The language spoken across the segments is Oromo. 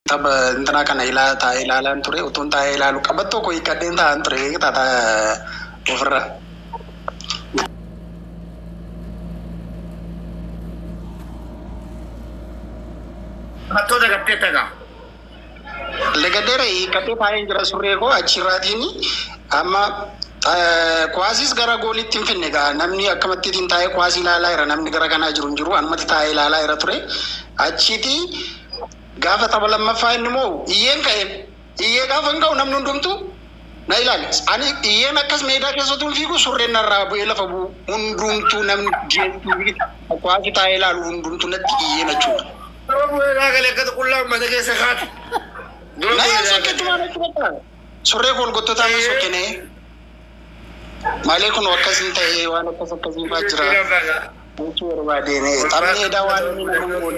Tab intana kana ilalan ture utun ta ilalu qabatto ko ikadden ta antre tata ofra atto daga petaga legadere ikadde payin jira surre ko achiratini amma quasis gara golitti finne ga namni akamatti tin tae quasi lala era namni gara kana jiru anmati tae lala era ture achiti gafa tabalamma fayin mo iyen kay iye gafa ngaw namnu ndumtu na ilal ani iyen akas meeda kesotun figu surre narrabu ela fabu undumtu nam jeetu quasi tae lalu undumtu na iyen achu robu ega gale kat kullu madage sakat na soketu mana chukata surre gol gotto ta sokene malekun wakasin tae wana kasakasin fajra mutuwar ba dai ne tamne da wani ne ko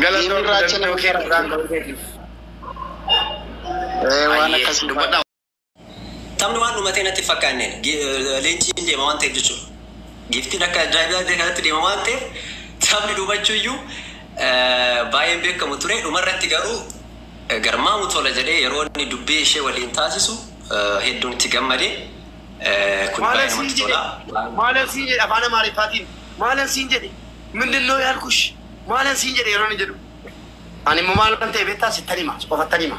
galan race ne ke wana kasin ba tamne wanu matena tifakane lenci inde ma wante juchu gifti nakka driver de kanati de ma wante tamne dubachuyu bayen be kamuture umarratti garu garma mutola jade yeroni dubbe she walin tasisu heddun tigammade kun bayen mutola malan sinje afana marifatin malan sinje mindinno yalkush malan sinje yeroni jedu ani mo malan te beta sitanima sofatanima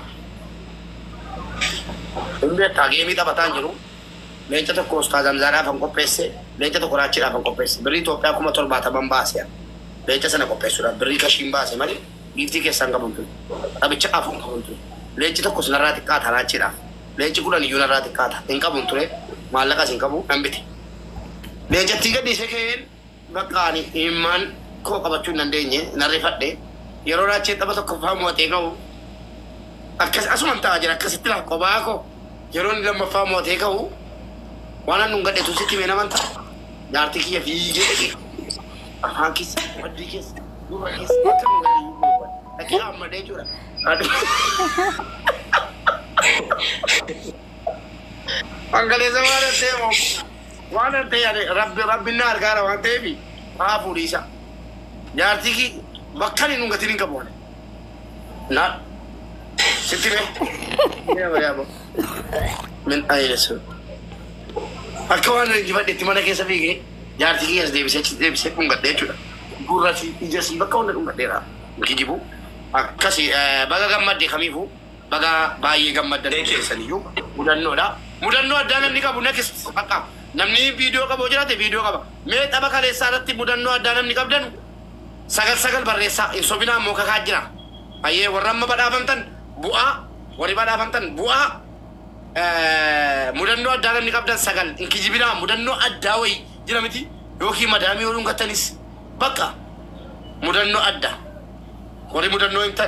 inde tagemi ta batanjiru lencha to costa zamzara fan kopesse lencha to korachira fan kopesse beri Ethiopia kuma torbata bambasya lencha sana kopesura beri kashimbase mali gifti ke sanga buntu abicha afun buntu lencha to kosnarati ka tarachira lenchi kula ni yunarati kata inka bunture malaka sinkabu ambiti lencha tiga diseken bakani iman ko kabachu nandenye narifadde yerora cheta bato ko famu atego akas asumanta ajira kasitla ko bako yeron lamma famu atego wana nungade to siti mena manta yarti ki fije hakis wadikes durakis kamu yugo akira amade jura Angale zamana temo wana te yare rabbi nar gara wan tebi ha purisa yarti ki bakkani nunga tirin kabone na sitime ya bayabo min aylesu akwana jibade timana ke sabige yarti ki es debise kunga dechuda gurati ijasi bakawna kunga dera kijibu akasi baga gamadde khamifu baga bayi gamadde ke saniyu mudanno adana nika bunakis akka namni video ka bojirate video ka me tabaka le sarati mudanno adana nika bdan sagal barresa insobina mo ka kajira aye warramma bada fantan bu'a wari bada fantan bu'a mudanno adana nika bdan sagal inkijibina mudanno adawai jiramiti yoki madami wolun katanis baka mudanno adda wari mudanno inta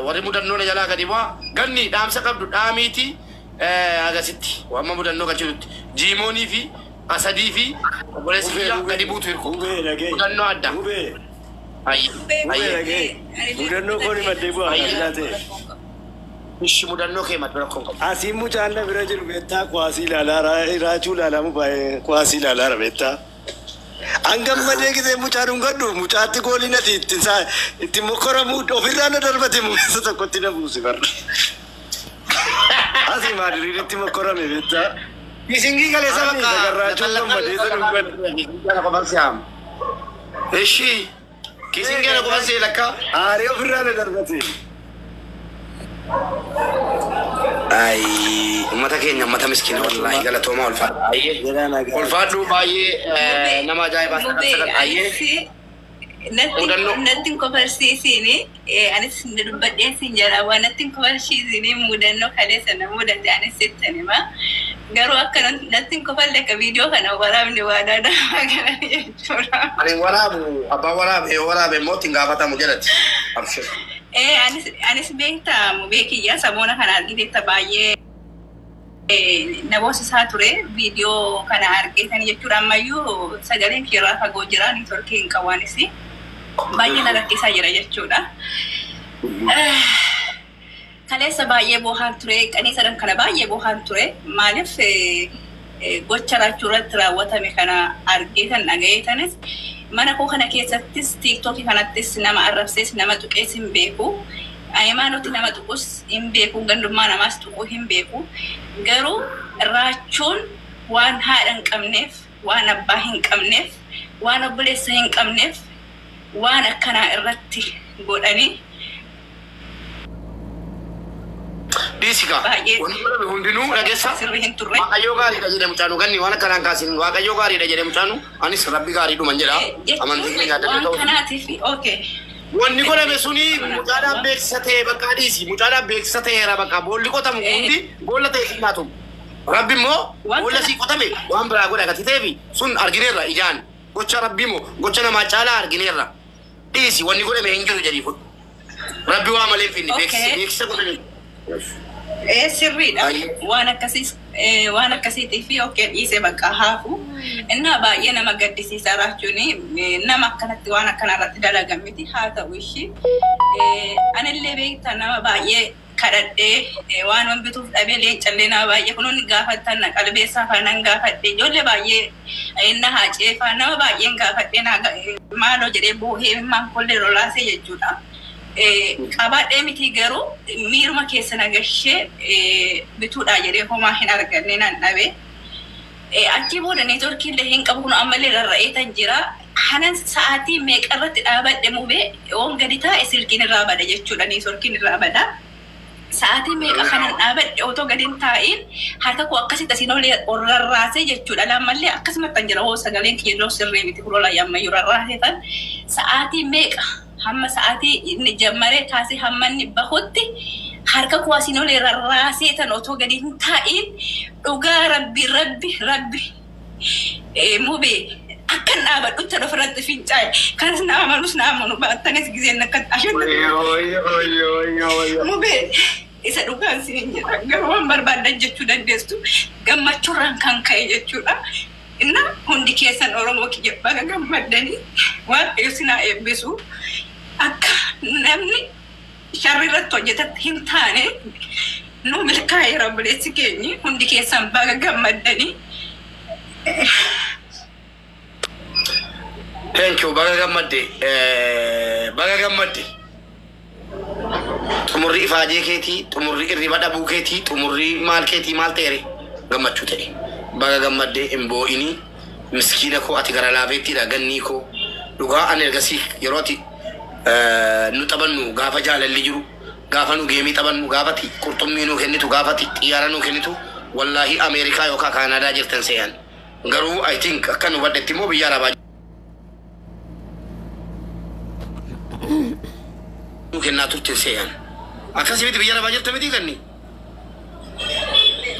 wari mudanno na jala gadiwa ganni damsa kabdu damiti agasitti wa amma mudanno kachirutti jimoni fi asadi fi bolesi fi gadibutu irko mudanno adda ay mudanno ko ni madebu ajate ishi mudanno ke matbara ko asimu challa birajiru betta kwasi lalara raju lalamu bae kwasi lalara betta angam made gide mucharun gaddu muchati goli nati tinsa timokora mu ofirana darbate mu sata kotina busi bar asi madri timokora me betta kisingi kale sabaka raju made sana ko baksiam ishi kisingi ko basi lakka are ofirana darbate ay umata kenya mata miskina wallahi gala to ma ulfadu baye nama jay ba aye nothing cover sini anis nubadde sinjara wa nothing cover sini mudanno kale sana mudan ani sittani ma garo akana nothing cover like a video kana waramni wada da magana yechora ani warabu aba warabe motinga bata mujarati abshir anis beta mubeki ya sabona kana argite tabaye nabos sature video kana argitan yechura mayu sagalen kira fa gojirani torkin kawanisi baye na rakisa jira yechuda kale sabaye bo hanture kanisa dan kana baye bo hanture malif gochara chura trawata me kana argitan nagaitanis mana koo kana keessattis TikTok kanattis nama arrabsees nama tuqees hin beeku. Aymaanoti nama tuqus hin beeku, gandummaa namaas tuquu hin beeku. Garuu raachuun waan haadha hin qabneef, waan abbaa hin qabneef, waan obboleessa hin qabneef, waan akkanaa irratti godhanii Disika. Hundinuu dhageessa. Waaqayyoo gaariidha jedhamu caanu ganni waan akkanaan kaasin waaqayyoo gaariidha jedhamu caanu anis rabbi gaariidhuma jedha. Amantiin keenya adda ta'u. Kanaatiif okay. Wanni godhame suni mucaadhaan beeksisa ta'e bakka dhiisi. Mucaadhaan beeksisa ta'eera bakka boolli qotamu hundi boolla ta'e siinaatu. Rabbi immoo boolla sii qotame waan biraa godha gati ta'eefi sun argineerra ijaan. Gocha rabbi immoo gocha namaa caalaa argineerra. Dhiisi wanni godhame hin jiru jedhii kun. Rabbi waa malee finni beeksisa godhame. Sirriidha. Waan akkasiitiif okay dhiisee bakka haafu. Inna baay'ee nama gaddisiisa raachuuni. Nama akkanatti waan akkanarratti dalagan miti haa ta'u ishii. Anillee beektaa nama baay'ee kadhadhee waan wanbituuf dhabee leencallee nama baay'ee kunuun gaafattan qalbeessaa faanan gaafadhee ijoollee baay'ee inna haaceefaa nama baay'een gaafadhee maaloo jedhee boohee maan kollee lolaasee jechuudha. Qabadhee miti garuu miiruma keessa nagashee bituudha jedhee homaa hin arganne nan dhabe. Achi booda neetworkiillee hin qabu kun ammallee rarra'eetan jira. Hanan sa'aatii meeqarratti dhaabadhe mubee waan gadi taa'e silkiin irraa bada jechuudha neetworkiin irraa bada. Sa'aatii meeqa kanan dhaabadhe otoo gadi hin taa'in harka koo akkasitti asiin olee rarraasee jechuudha. Lammallee akkasumatti jira hoo sagaleen kiyyoo sirrii miti kulola yammayyuu rarraaseetan sa'aatii meeqa hamma sa'aatii inni jammaree kaasee hamma inni bahutti harka koo asiin olee rarraaseetan otoo gadi hin taa'in dhugaa rabbi mubee akan abad udah ada berat fincae kan nama malus nama nu batanes gizen nakat asyik mobil isa dukan sini gawan barbadan jechu dan destu gamma curang kan kay jechu inna hundi kesan oromo ki baga gammadani wa yusina ebesu ak namni sharrirat tojetat hintane nu milkay rabbil sikeni hundi kesan baga gammadani. Thank you, Baga Gammadde. Tumurri ifaajee keetii, tumurri irriba dhabuu keetii, tumurri maal keetii maal ta'e gammachuu ta'e. Baga Gammadde imboo'inii miskiina koo ati gara laafeettiidha gannii koo dhugaa ani ergasii yeroo ati nu taphannu gaafa jaalalli jiru gaafa nu geemii taphannu gaafati qurxummii nu kennitu gaafati xiyyaara nu kennitu wallaahi Ameerikaa yookaan Kaanaadaa jirtan se'an. Garuu I think akka nu badhetti immoo biyya Arabaa kenna turte seyan akasi biti biyara bajet tamiti kanni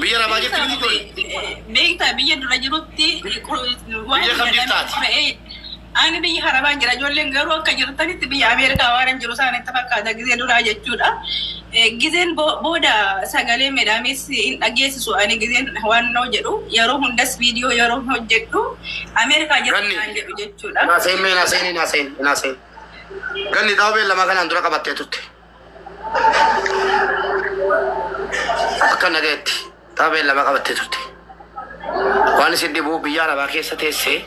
biyara bajet tamiti ko beekta biyya dura jirutti biyya kam jirtaati ani biyya harabaan jira ijoolleen garuu akka jirtanitti biyya Ameerikaa waan jiru isaan itti fakkaata gizee duraa jechuudha. Gizeen booda sagalee medaamis hin dhageessisu ani gizeen waan noo jedhu yeroo hundas viidiyoo yeroo hojjedhu Ameerikaa jirtan jedhu jechuudha. Naaseen Ganni tahu lama kan andura kabatte tutte. Akka nageetti tahu lama kabatte tutte. Waan isin dhibuu biyya Arabaa keessa teessee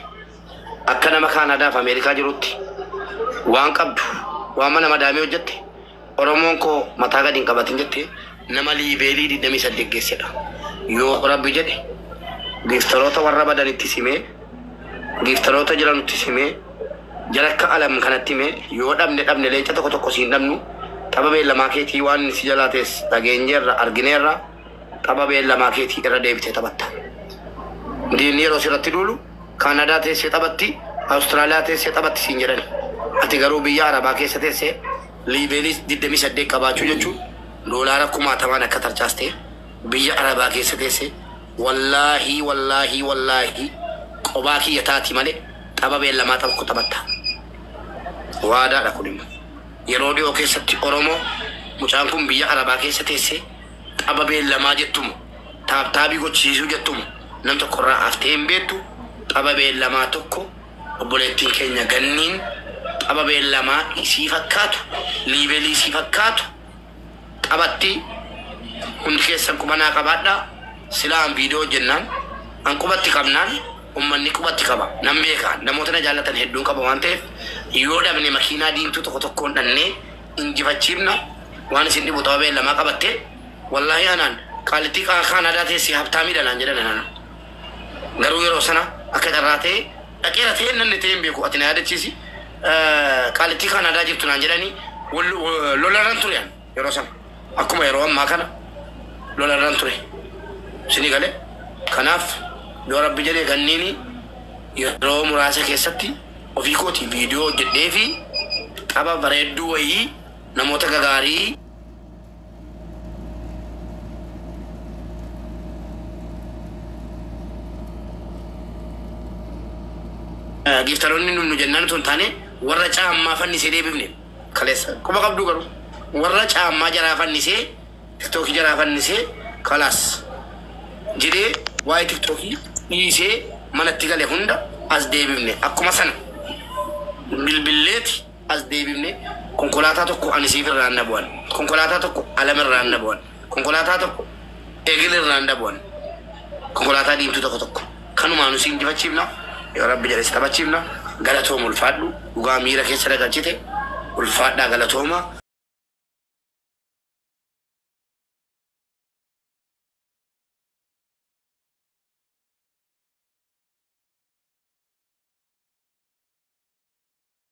akka nama Kaanadaa fi Ameerikaa jirutti waan qabdu waan mana madaamii hojjette Oromoon koo mataa gadi hin qabatin jette nama liibeelii 28 geessedha. Yoo Rabbi jedhe giiftaroota warra badanitti simee giiftaroota jiranutti simee Jalaka alam kanatti me yoo dhabne leenca tokko siin dhabnu tapha lamaa keetii waan si jalaates dhageenyeerra argineerra tapha lamaa keetii irra deebitee taphatta. Diinni yeroo sirratti duulu Kaanadaa teessee taphatti Awustiraaliyaa teessee taphatti siin jedhani. Ati garuu biyya Arabaa keessa teessee liibeelii 28 qabaachuu jechuun doolaara 10,000 akka tarchaaste biyya Arabaa keessa teessee wallaahi qobaa kiyya taati malee tapha lamaa tokko taphatta. Waada da kunim yeroo dhiyoo keessatti Oromoo mucaan kun biyya Arabaa keessa teessee tapha lama jettumu taaptaabii gochisiisuu jettumu nam tokko irraa haftee hin beektu tapha lama tokko obboleettiin keenya ganniin tapha lama isii fakkaatu liibeelii isii fakkaatu taphatti hundi keessan qubanaa qabaadhaa silaan viidiyoo jennaan an qubatti qabnaan ummanni qubatti qaba nan beeka namoota na jaallatan hedduun qaba waan ta'eef yoo dhabne makiinaa diimtuu tokko tokkoon dhannee injifachiifna waan isin dhibu ta'uu beellamaa qabatte wallaahi anaan qaalitii Kaanaadaa teessee habtaamiidha naan jedhan anaan garuu yeroo sana akka carraa ta'e dhaqeera ta'e nanni ta'e hin beeku ati na yaadachiisi qaalitii Kaanaadaa jirtu naan jedhanii lolarran ture yeroo sana akkuma yeroo ammaa kana lolarran ture sinii galee kanaaf yoo rabbi jedhee ganniini yeroo muraasa keessatti ofii kootii viidiyoo hojjedhee fi tapha bareedduu wayii namoota gagaarii giftaloonni nu jennaan tun taane warra caammaa fannisee deebifne kaleessa quba qabdu garuu warra caammaa jaraa fannisee tiktookii jaraa fannisee kalaas jedhee waa'ee tiktookii dhiisee manatti gale hunda as deebifne akkuma sana bilbilleeti as deebifne konkolaataa tokko ani siif irraan dhabu'an konkolaataa tokko alam irraan dhabu'an konkolaataa tokko eegil irraan dhabu'an konkolaataa diimtuu tokko tokko kanumaa nu siin injifachiifna yoo rabbi jedhe si taphachiifna galatooma ulfaadhu dhugaa miira keessa dagalchite ulfaadhaa galatooma